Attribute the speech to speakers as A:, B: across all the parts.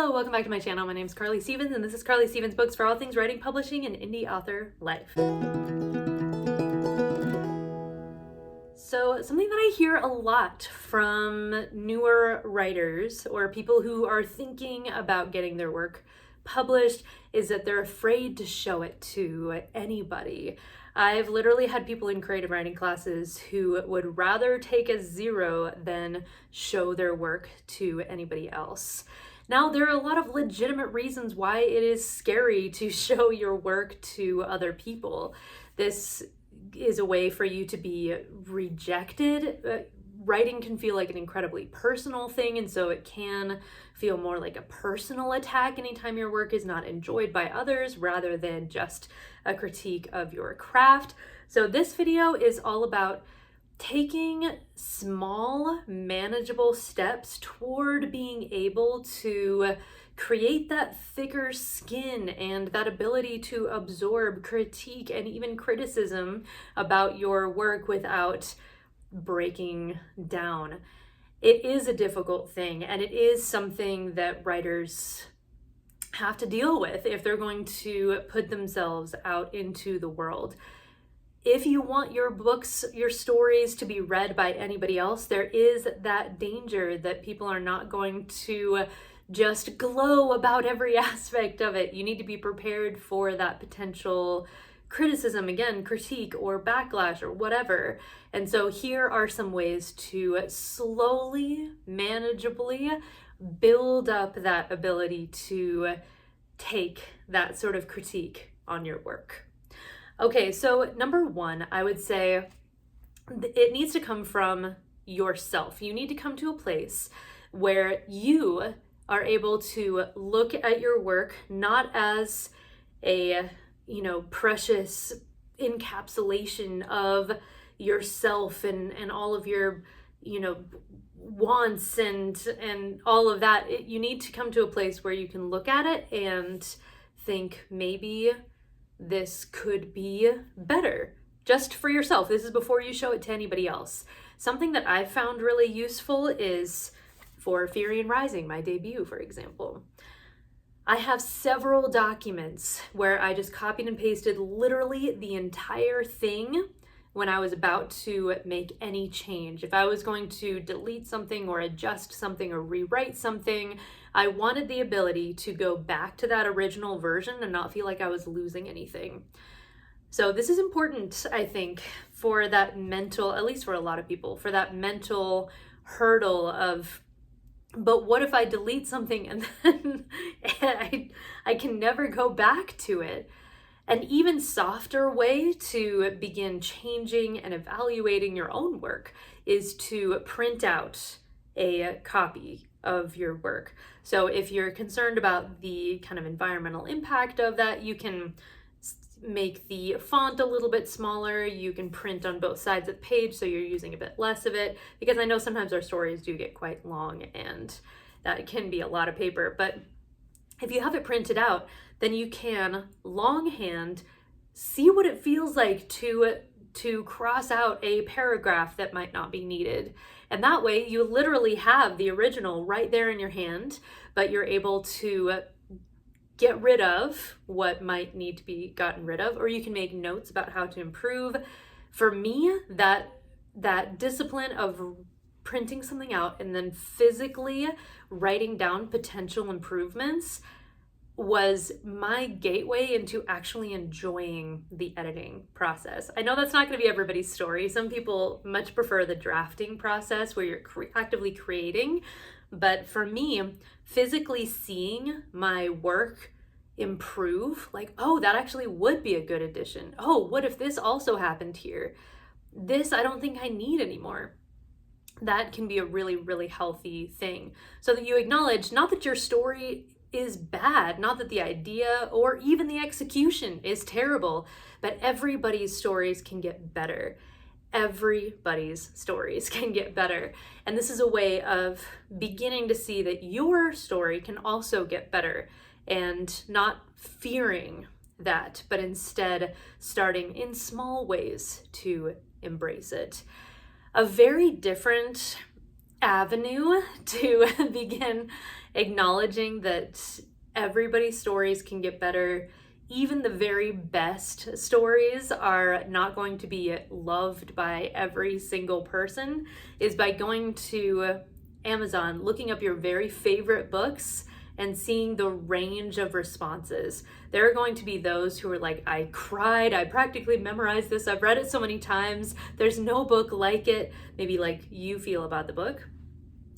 A: Hello, welcome back to my channel. My name is Carly Stevens, and this is Carly Stevens Books for all things writing, publishing, and indie author life. So something that I hear a lot from newer writers or people who are thinking about getting their work published is that they're afraid to show it to anybody. I've literally had people in creative writing classes who would rather take a 0 than show their work to anybody else. Now, there are a lot of legitimate reasons why it is scary to show your work to other people. This is a way for you to be rejected. Writing can feel like an incredibly personal thing, and so it can feel more like a personal attack anytime your work is not enjoyed by others rather than just a critique of your craft. So this video is all about taking small, manageable steps toward being able to create that thicker skin and that ability to absorb critique and even criticism about your work without breaking down. It is a difficult thing, and it is something that writers have to deal with if they're going to put themselves out into the world. If you want your books, your stories to be read by anybody else, there is that danger that people are not going to just glow about every aspect of it. You need to be prepared for that potential criticism, again, critique or backlash or whatever. And so here are some ways to slowly, manageably build up that ability to take that sort of critique on your work. Okay, so number one, I would say it needs to come from yourself. You need to come to a place where you are able to look at your work not as a, precious encapsulation of yourself and all of your, wants and all of that. You need to come to a place where you can look at it and think, maybe this could be better just for yourself. This is before you show it to anybody else. Something that I've found really useful is for Fury and Rising, my debut, for example. I have several documents where I just copied and pasted literally the entire thing when I was about to make any change. If I was going to delete something or adjust something or rewrite something, I wanted the ability to go back to that original version and not feel like I was losing anything. So this is important, I think, for that mental, at least for a lot of people, for that mental hurdle of, but what if I delete something and then I can never go back to it? An even softer way to begin changing and evaluating your own work is to print out a copy of your work. So if you're concerned about the kind of environmental impact of that, you can make the font a little bit smaller. You can print on both sides of the page so you're using a bit less of it, because I know sometimes our stories do get quite long and that can be a lot of paper. But if you have it printed out, then you can longhand see what it feels like to cross out a paragraph that might not be needed. And that way you literally have the original right there in your hand, but you're able to get rid of what might need to be gotten rid of, or you can make notes about how to improve. For me, that discipline of printing something out and then physically writing down potential improvements was my gateway into actually enjoying the editing process. I know that's not going to be everybody's story. Some people much prefer the drafting process where you're actively creating. But for me, physically seeing my work improve, like, oh, that actually would be a good addition. Oh, what if this also happened here? This I don't think I need anymore. That can be a really, really healthy thing. So that you acknowledge not that your story is bad, not that the idea or even the execution is terrible, but everybody's stories can get better. Everybody's stories can get better. And this is a way of beginning to see that your story can also get better and not fearing that, but instead starting in small ways to embrace it. A very different avenue to begin acknowledging that everybody's stories can get better. Even the very best stories are not going to be loved by every single person, is by going to Amazon, looking up your very favorite books and seeing the range of responses. There are going to be those who are like, I cried, I practically memorized this, I've read it so many times, there's no book like it, maybe like you feel about the book.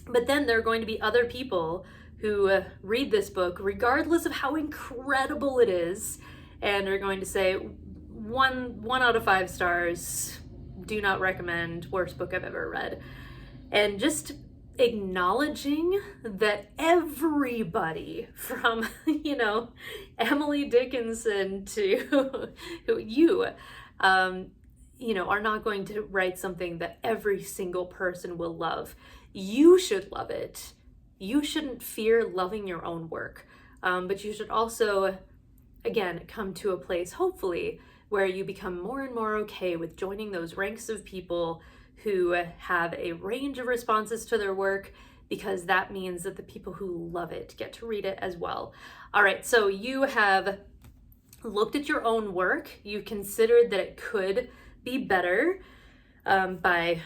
A: But then there are going to be other people who read this book, regardless of how incredible it is, and are going to say, one out of 5 stars, do not recommend, worst book I've ever read. And just acknowledging that everybody from, Emily Dickinson to you, are not going to write something that every single person will love. You should love it. You shouldn't fear loving your own work, but you should also, again, come to a place, hopefully, where you become more and more okay with joining those ranks of people who have a range of responses to their work, because that means that the people who love it get to read it as well. All right, so you have looked at your own work. You considered that it could be better by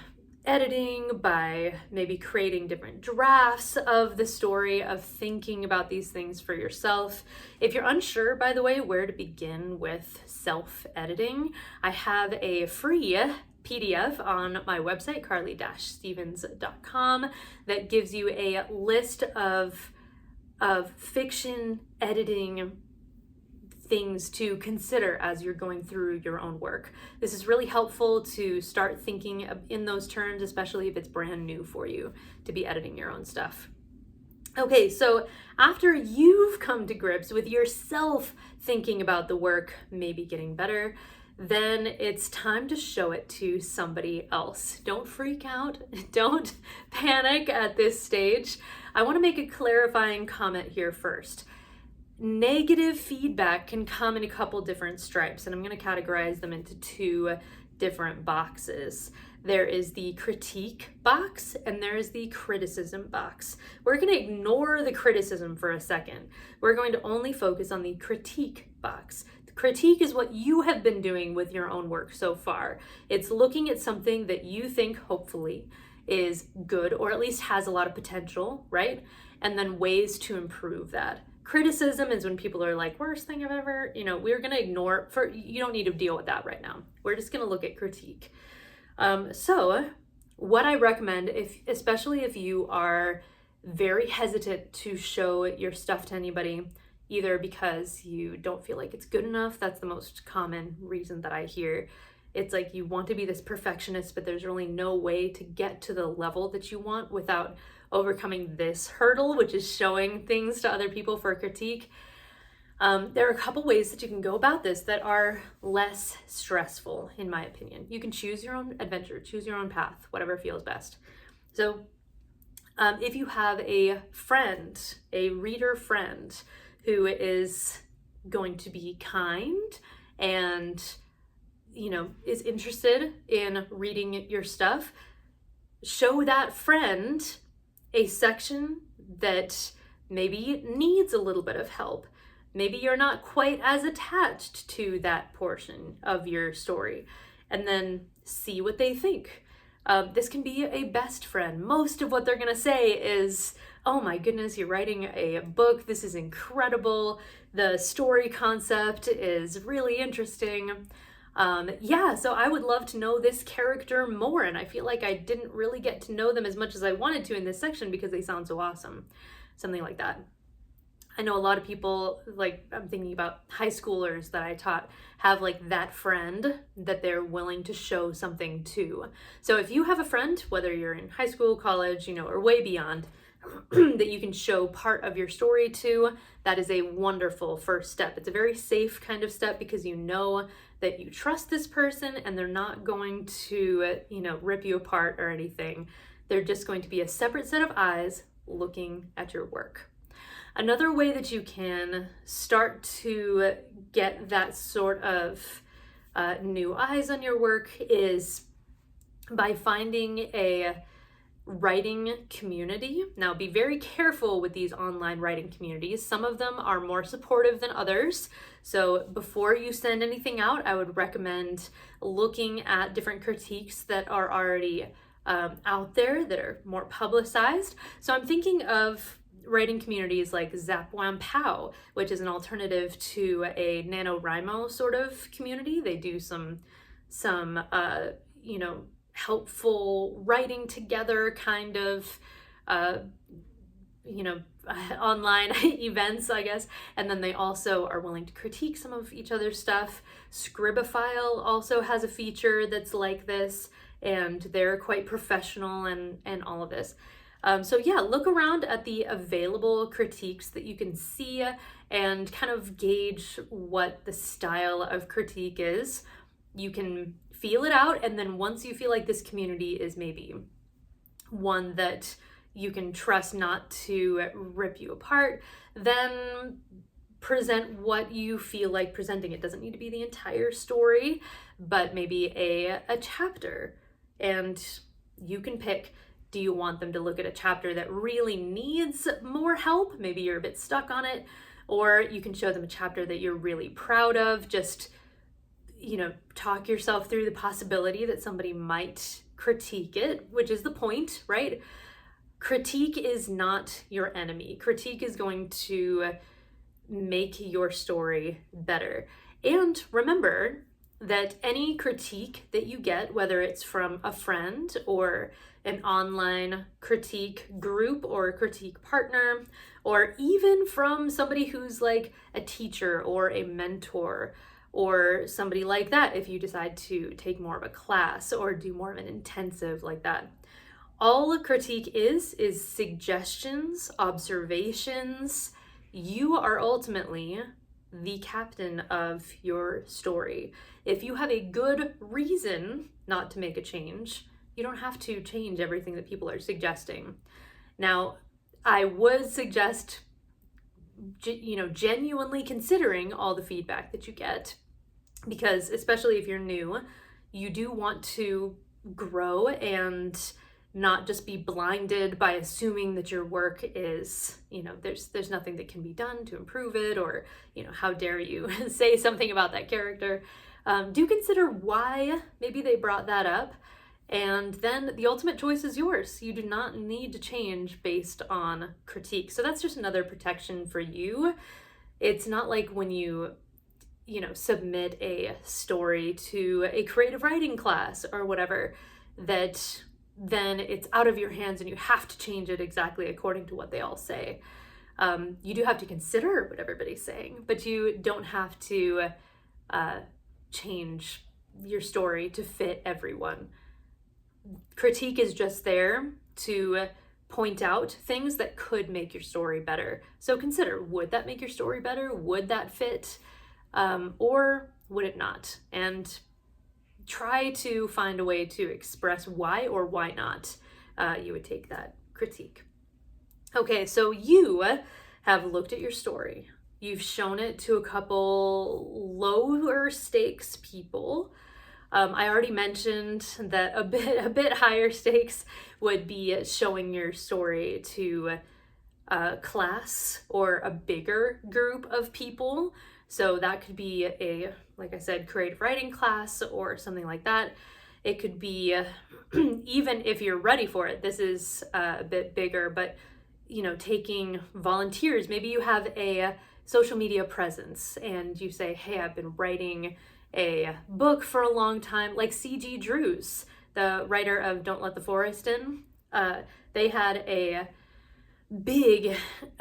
A: editing, by maybe creating different drafts of the story, of thinking about these things for yourself. If you're unsure, by the way, where to begin with self-editing, I have a free PDF on my website, carly-stevens.com, that gives you a list of fiction editing things to consider as you're going through your own work. This is really helpful to start thinking in those terms, especially if it's brand new for you to be editing your own stuff. Okay, so after you've come to grips with yourself thinking about the work maybe getting better, then it's time to show it to somebody else. Don't freak out. Don't panic at this stage. I want to make a clarifying comment here first. Negative feedback can come in a couple different stripes, and I'm going to categorize them into 2 different boxes. There is the critique box and there is the criticism box. We're going to ignore the criticism for a second. We're going to only focus on the critique box. Critique is what you have been doing with your own work so far. It's looking at something that you think, hopefully, is good, or at least has a lot of potential, right? And then ways to improve that. Criticism is when people are like, worst thing I've ever, we're going to ignore, you don't need to deal with that right now. We're just going to look at critique. So what I recommend, especially if you are very hesitant to show your stuff to anybody, either because you don't feel like it's good enough. That's the most common reason that I hear. It's like you want to be this perfectionist, but there's really no way to get to the level that you want without overcoming this hurdle, which is showing things to other people for critique. There are a couple ways that you can go about this that are less stressful, in my opinion. You can choose your own adventure, choose your own path, whatever feels best. So if you have a friend, a reader friend, who is going to be kind and, is interested in reading your stuff, show that friend a section that maybe needs a little bit of help. Maybe you're not quite as attached to that portion of your story, and then see what they think. This can be a best friend. Most of what they're gonna say is, oh my goodness, you're writing a book, this is incredible, the story concept is really interesting. So I would love to know this character more, and I feel like I didn't really get to know them as much as I wanted to in this section because they sound so awesome. Something like that. I know a lot of people, like I'm thinking about high schoolers that I taught, have like that friend that they're willing to show something to. So if you have a friend, whether you're in high school, college, or way beyond, that you can show part of your story to, that is a wonderful first step. It's a very safe kind of step because you know that you trust this person and they're not going to, rip you apart or anything. They're just going to be a separate set of eyes looking at your work. Another way that you can start to get that sort of new eyes on your work is by finding a writing community. Now, be very careful with these online writing communities. Some of them are more supportive than others. So before you send anything out, I would recommend looking at different critiques that are already out there that are more publicized. So I'm thinking of writing communities like ZapWhamPow, which is an alternative to a NaNoWriMo sort of community. They do some helpful writing together kind of online events, I guess. And then they also are willing to critique some of each other's stuff. Scribophile also has a feature that's like this, and they're quite professional and all of this. So yeah, look around at the available critiques that you can see and kind of gauge what the style of critique is. You can feel it out, and then once you feel like this community is maybe one that you can trust not to rip you apart, then present what you feel like presenting. It doesn't need to be the entire story, but maybe a chapter. And you can pick, do you want them to look at a chapter that really needs more help? Maybe you're a bit stuck on it. Or you can show them a chapter that you're really proud of. Just, talk yourself through the possibility that somebody might critique it, which is the point, right? Critique is not your enemy. Critique is going to make your story better. And remember that any critique that you get, whether it's from a friend or an online critique group or a critique partner, or even from somebody who's like a teacher or a mentor or somebody like that, if you decide to take more of a class or do more of an intensive like that. All a critique is suggestions, observations. You are ultimately the captain of your story. If you have a good reason not to make a change, you don't have to change everything that people are suggesting. Now, I would suggest, genuinely considering all the feedback that you get, because especially if you're new, you do want to grow and not just be blinded by assuming that your work is, there's nothing that can be done to improve it, or, how dare you say something about that character. Do consider why maybe they brought that up, and then the ultimate choice is yours. You do not need to change based on critique. So that's just another protection for you. It's not like when you submit a story to a creative writing class or whatever, that then it's out of your hands and you have to change it exactly according to what they all say. You do have to consider what everybody's saying, but you don't have to change your story to fit everyone. Critique is just there to point out things that could make your story better. So consider, would that make your story better? Would that fit? Or would it not? And try to find a way to express why or why not you would take that critique. Okay, so you have looked at your story. You've shown it to a couple lower stakes people. I already mentioned that a bit higher stakes would be showing your story to a class or a bigger group of people. So that could be like I said, creative writing class or something like that. It could be, even if you're ready for it, this is a bit bigger, but taking volunteers. Maybe you have a social media presence and you say, hey, I've been writing a book for a long time, like C.G. Drews, the writer of Don't Let the Forest In. They had a big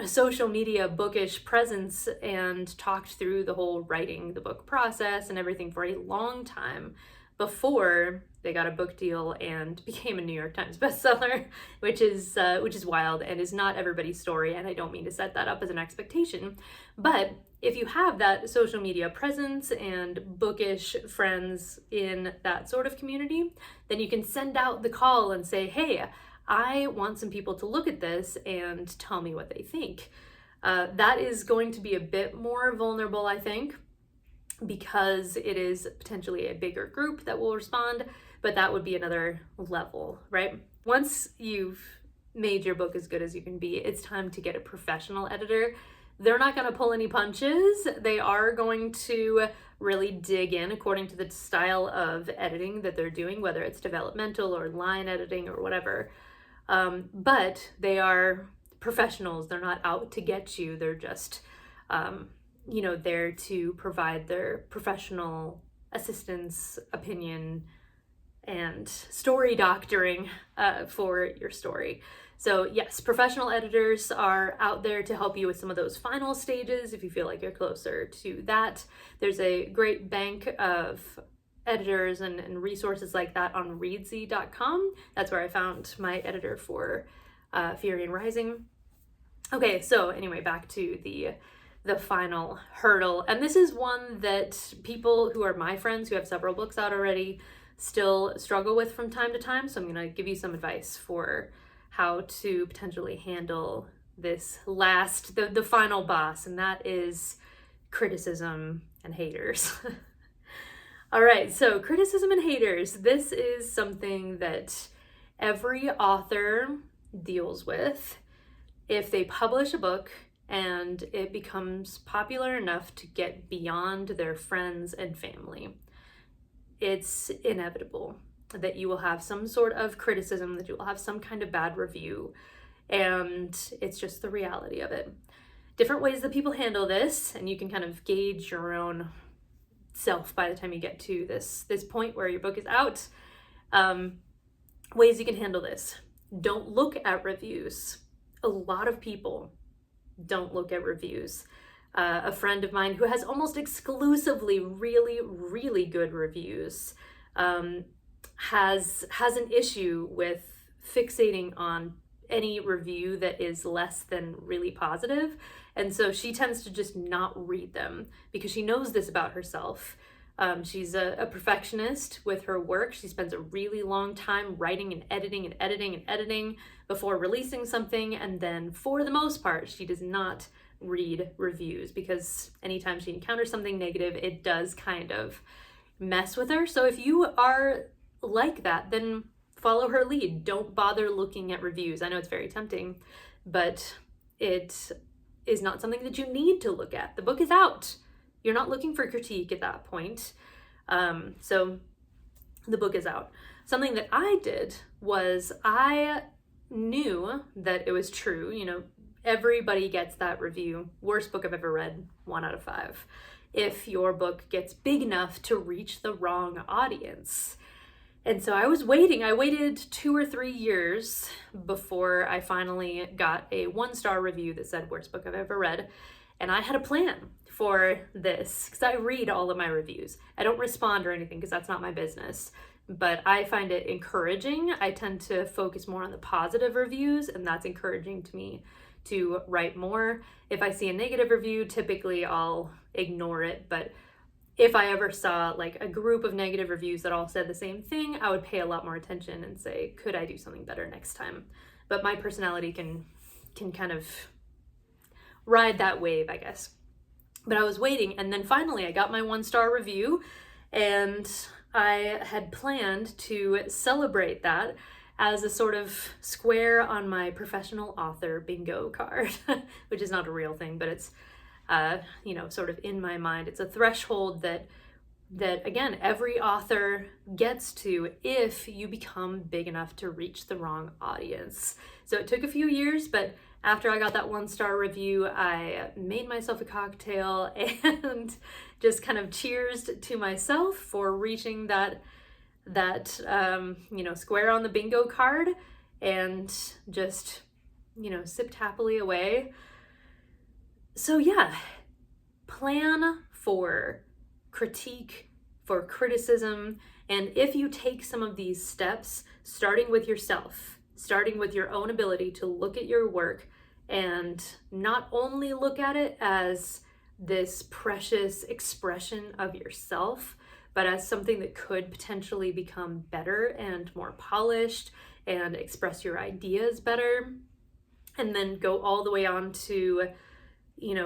A: social media bookish presence and talked through the whole writing the book process and everything for a long time before they got a book deal and became a New York Times bestseller, which is wild and is not everybody's story. And I don't mean to set that up as an expectation, but if you have that social media presence and bookish friends in that sort of community, then you can send out the call and say, hey, I want some people to look at this and tell me what they think. That is going to be a bit more vulnerable, I think, because it is potentially a bigger group that will respond, but that would be another level, right? once you've made your book as good as you can be, it's time to get a professional editor. They're not going to pull any punches. They are going to really dig in according to the style of editing that they're doing, whether it's developmental or line editing or whatever. But they are professionals. They're not out to get you. They're just, there to provide their professional assistance, opinion, and story doctoring for your story. So yes, professional editors are out there to help you with some of those final stages if you feel like you're closer to that. There's a great bank of editors and resources like that on reedsy.com. That's where I found my editor for Fury and Rising. Okay, so anyway, back to the final hurdle. And this is one that people who are my friends who have several books out already still struggle with from time to time. So I'm going to give you some advice for how to potentially handle this the final boss, and that is criticism and haters. All right, so criticism and haters. This is something that every author deals with if they publish a book and it becomes popular enough to get beyond their friends and family. It's inevitable that you will have some sort of criticism, that you will have some kind of bad review, and it's just the reality of it. Different ways that people handle this, and you can kind of gauge your own self by the time you get to this point where your book is out. Ways you can handle this. Don't look at reviews. A lot of people don't look at reviews. A friend of mine who has almost exclusively really, really good reviews has an issue with fixating on any review that is less than really positive. And so she tends to just not read them because she knows this about herself. She's a perfectionist with her work. She spends a really long time writing and editing before releasing something. And then for the most part, she does not read reviews because anytime she encounters something negative, it does kind of mess with her. So if you are like that, then follow her lead. Don't bother looking at reviews. I know it's very tempting, but it is not something that you need to look at. The book is out. You're not looking for critique at that point. So the book is out. Something that I did was I knew that it was true. Everybody gets that review. Worst book I've ever read, 1 out of 5. If your book gets big enough to reach the wrong audience. And so I was waiting. I waited 2 or 3 years before I finally got a 1-star review that said worst book I've ever read. And I had a plan for this because I read all of my reviews. I don't respond or anything because that's not my business, but I find it encouraging. I tend to focus more on the positive reviews, and that's encouraging to me to write more. If I see a negative review, typically I'll ignore it, but if I ever saw like a group of negative reviews that all said the same thing, I would pay a lot more attention and say, could I do something better next time? But my personality can kind of ride that wave, I guess. But I was waiting, and then finally I got my 1-star review, and I had planned to celebrate that as a sort of square on my professional author bingo card, which is not a real thing, but it's sort of in my mind. It's a threshold that again, every author gets to if you become big enough to reach the wrong audience. So it took a few years, but after I got that 1-star review, I made myself a cocktail and just kind of cheersed to myself for reaching that square on the bingo card, and just, sipped happily away. So yeah, plan for critique, for criticism, and if you take some of these steps, starting with yourself, starting with your own ability to look at your work and not only look at it as this precious expression of yourself, but as something that could potentially become better and more polished and express your ideas better, and then go all the way on to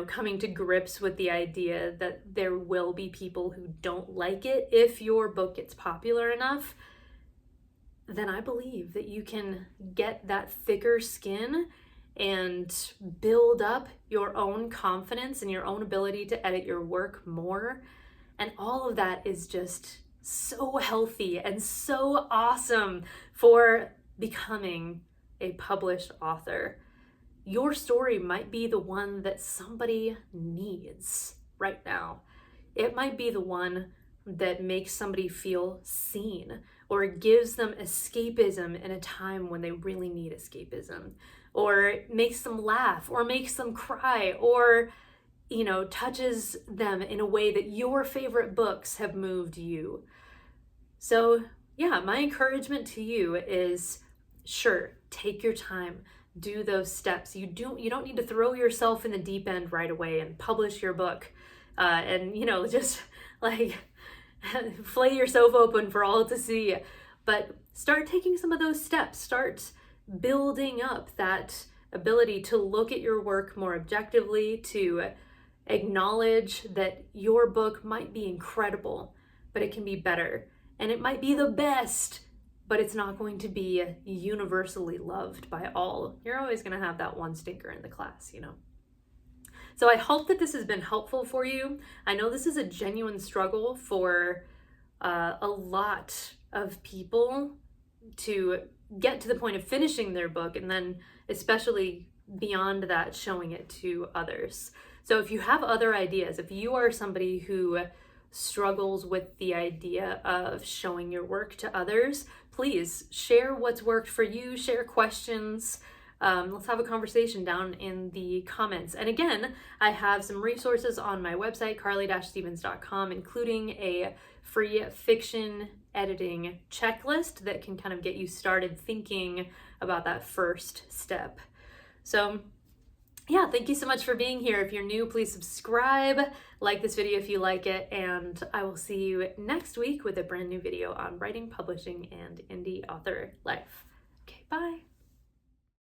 A: coming to grips with the idea that there will be people who don't like it if your book gets popular enough. then I believe that you can get that thicker skin and build up your own confidence and your own ability to edit your work more. And all of that is just so healthy and so awesome for becoming a published author. Your story might be the one that somebody needs right now. It might be the one that makes somebody feel seen, or gives them escapism in a time when they really need escapism, or makes them laugh, or makes them cry, or touches them in a way that your favorite books have moved you. So yeah, my encouragement to you is, sure, take your time, do those steps. You don't need to throw yourself in the deep end right away and publish your book and just like flay yourself open for all to see. But start taking some of those steps. Start building up that ability to look at your work more objectively, to acknowledge that your book might be incredible, but it can be better. And it might be the best, but it's not going to be universally loved by all. You're always going to have that one stinker in the class, So I hope that this has been helpful for you. I know this is a genuine struggle for a lot of people to get to the point of finishing their book, and then especially beyond that, showing it to others. So if you have other ideas, if you are somebody who struggles with the idea of showing your work to others, please share what's worked for you, share questions. Let's have a conversation down in the comments. And again, I have some resources on my website, carly-stevens.com, including a free fiction editing checklist that can kind of get you started thinking about that first step. So yeah, thank you so much for being here. If you're new, please subscribe, like this video if you like it, and I will see you next week with a brand new video on writing, publishing, and indie author life. Okay, bye.